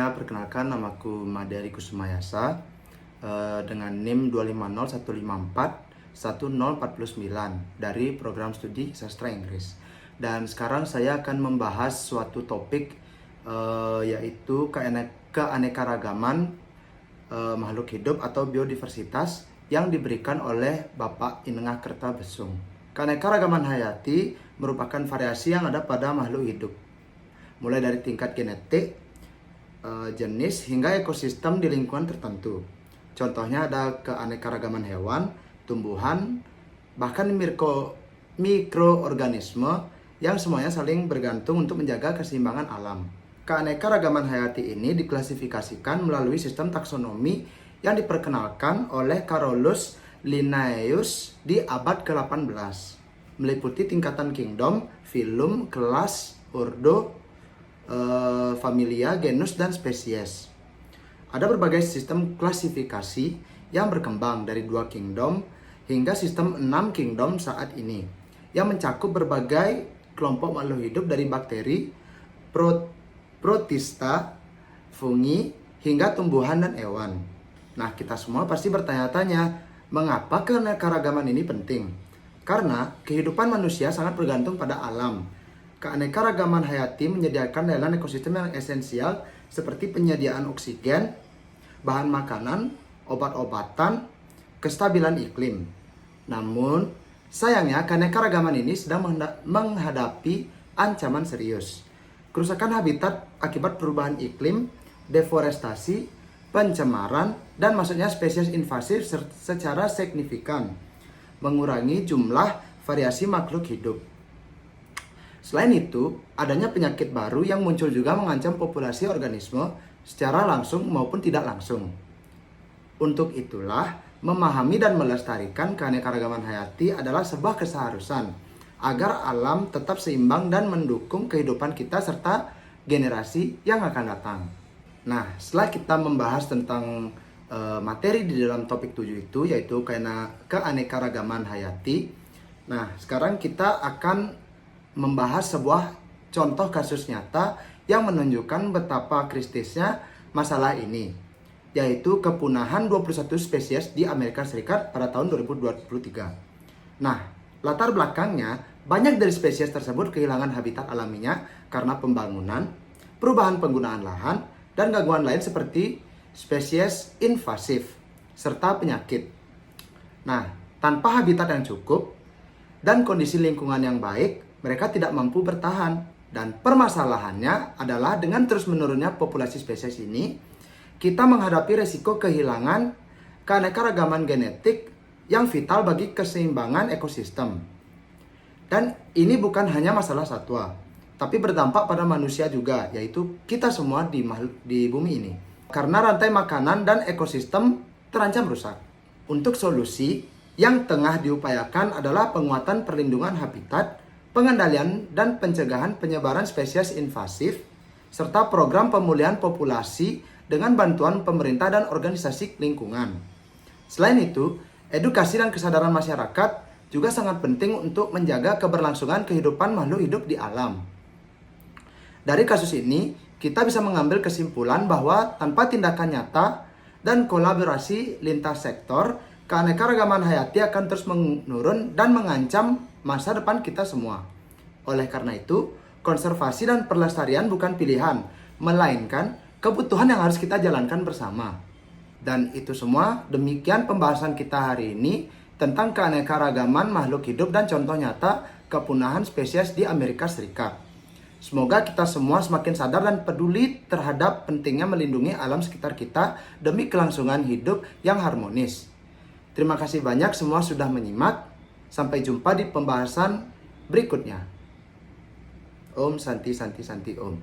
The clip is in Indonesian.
Sebelumnya perkenalkan, namaku Madari Kusumayasa dengan NIM 25015411049 dari program studi sastra Inggris. Dan sekarang saya akan membahas suatu topik yaitu keanekaragaman makhluk hidup atau biodiversitas yang diberikan oleh Bapak Inengah Kertabesung. Keanekaragaman hayati merupakan variasi yang ada pada makhluk hidup, mulai dari tingkat genetik, jenis, hingga ekosistem di lingkungan tertentu. Contohnya ada keanekaragaman hewan, tumbuhan, bahkan mikroorganisme yang semuanya saling bergantung untuk menjaga keseimbangan alam. Keanekaragaman hayati ini diklasifikasikan melalui sistem taksonomi yang diperkenalkan oleh Carolus Linnaeus di abad ke-18, meliputi tingkatan kingdom, filum, kelas, ordo, familia, genus, dan spesies. Ada berbagai sistem klasifikasi yang berkembang dari 2 kingdom hingga sistem 6 kingdom saat ini, yang mencakup berbagai kelompok makhluk hidup dari bakteri, protista, fungi, hingga tumbuhan dan hewan. Nah, kita semua pasti bertanya-tanya, mengapa keanekaragaman ini penting? Karena kehidupan manusia sangat bergantung pada alam. Keanekaragaman hayati menyediakan layanan ekosistem yang esensial seperti penyediaan oksigen, bahan makanan, obat-obatan, kestabilan iklim. Namun, sayangnya keanekaragaman ini sedang menghadapi ancaman serius. Kerusakan habitat akibat perubahan iklim, deforestasi, pencemaran, dan masuknya spesies invasif secara signifikan, mengurangi jumlah variasi makhluk hidup. Selain itu, adanya penyakit baru yang muncul juga mengancam populasi organisme secara langsung maupun tidak langsung. Untuk itulah, memahami dan melestarikan keanekaragaman hayati adalah sebuah keseharusan agar alam tetap seimbang dan mendukung kehidupan kita serta generasi yang akan datang. Nah, setelah kita membahas tentang materi di dalam topik 7 itu, yaitu keanekaragaman hayati. Nah, sekarang kita akan membahas sebuah contoh kasus nyata yang menunjukkan betapa kritisnya masalah ini, yaitu kepunahan 21 spesies di Amerika Serikat pada tahun 2023. Nah, latar belakangnya, banyak dari spesies tersebut kehilangan habitat alaminya karena pembangunan, perubahan penggunaan lahan, dan gangguan lain seperti spesies invasif, serta penyakit. Nah, tanpa habitat yang cukup dan kondisi lingkungan yang baik, mereka tidak mampu bertahan. Dan permasalahannya adalah dengan terus menurunnya populasi spesies ini, kita menghadapi resiko kehilangan keanekaragaman genetik yang vital bagi keseimbangan ekosistem. Dan ini bukan hanya masalah satwa, tapi berdampak pada manusia juga, yaitu kita semua di bumi ini. Karena rantai makanan dan ekosistem terancam rusak. Untuk solusi yang tengah diupayakan adalah penguatan perlindungan habitat, pengendalian dan pencegahan penyebaran spesies invasif, serta program pemulihan populasi dengan bantuan pemerintah dan organisasi lingkungan. Selain itu, edukasi dan kesadaran masyarakat juga sangat penting untuk menjaga keberlangsungan kehidupan makhluk hidup di alam. Dari kasus ini, kita bisa mengambil kesimpulan bahwa tanpa tindakan nyata dan kolaborasi lintas sektor, keanekaragaman hayati akan terus menurun dan mengancam masa depan kita semua. Oleh karena itu, konservasi dan pelestarian bukan pilihan, melainkan kebutuhan yang harus kita jalankan bersama. Dan itu semua, demikian pembahasan kita hari ini tentang keanekaragaman makhluk hidup dan contoh nyata kepunahan spesies di Amerika Serikat. Semoga kita semua semakin sadar dan peduli terhadap pentingnya melindungi alam sekitar kita demi kelangsungan hidup yang harmonis. Terima kasih banyak semua sudah menyimak. Sampai jumpa di pembahasan berikutnya. Om Santi Santi Santi Om.